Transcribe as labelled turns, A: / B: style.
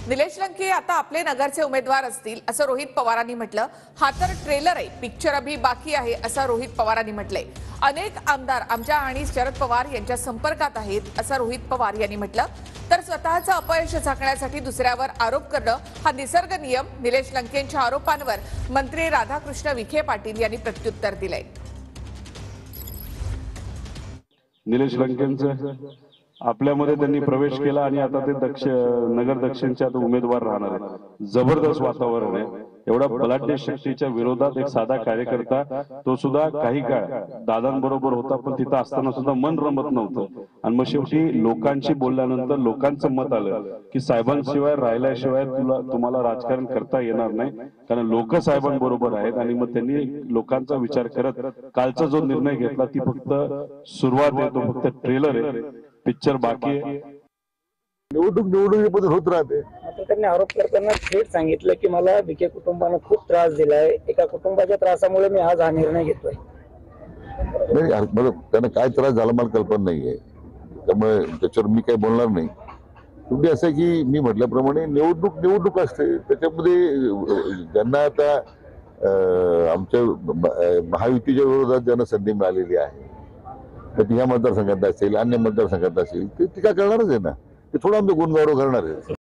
A: निलेश लंके आता आपले नगरचे उमेदवार असतील असं रोहित पवारांनी म्हटलं। हा तर ट्रेलर आहे, पिक्चर अभी बाकी आहे असं रोहित पवारांनी म्हटलंय। अनेक आमदार आमच्या आणि शरद पवार यांच्या संपर्कात आहेत असं रोहित पवार यांनी म्हटलं। तर स्वतःचं अपयश झाकण्यासाठी दुसऱ्यावर आरोप करणं हा निसर्ग नियम। निलेश लंकेंच्या आरोपांवर मंत्री राधाकृष्ण विखे पाटील यांनी प्रत्युत्तर दिलंय।
B: निलेश लंकेंचं आपल्यामध्ये त्यांनी प्रवेश केला आणि आता ते नगर दक्षिणचे आता उमेदवार राहणार आहेत। जबरदस्त वातावरण आहे। एवढा बलाढ्य शक्तीच्या विरोधात एक साधा कार्यकर्ता, तो सुद्धा काही काळ दादांबरोबर होता, पण तिथं असताना सुद्धा मन रमत नव्हतं। आणि मग शेवटी लोकांशी बोलल्यानंतर लोकांचं मत आलं की साहेबांशिवाय राहिल्याशिवाय तुम्हाला राजकारण करता येणार नाही, कारण लोक साहेबांबरोबर आहेत। आणि मग त्यांनी लोकांचा विचार करत कालचा जो निर्णय घेतला ती फक्त सुरुवात आहे, तो फक्त ट्रेलर आहे, पिक्चर बाकी आहे।
C: निवडणुकीमध्ये होत राहते।
D: आता त्यांनी आरोप करताना थेट सांगितलं की मला विखे कुटुंबानं खूप त्रास दिलाय, एका कुटुंबाच्या त्रासामुळे मी आज हा निर्णय घेतोय।
C: नाही, मला त्यांना काय त्रास झाला मला कल्पना नाहीये, त्यामुळे त्याच्यावर मी काही बोलणार नाही। शेवटी असं आहे की मी म्हटल्याप्रमाणे निवडणूक असते, त्याच्यामध्ये ज्यांना आता आमच्या महायुतीच्या विरोधात ज्यांना संधी मिळालेली आहे, तर ती ह्या मतदारसंघात असेल अन्य मतदारसंघात असेल, ते टीका करणारच आहे ना, ते थोडं आमचं गुणगौरव करणार आहे।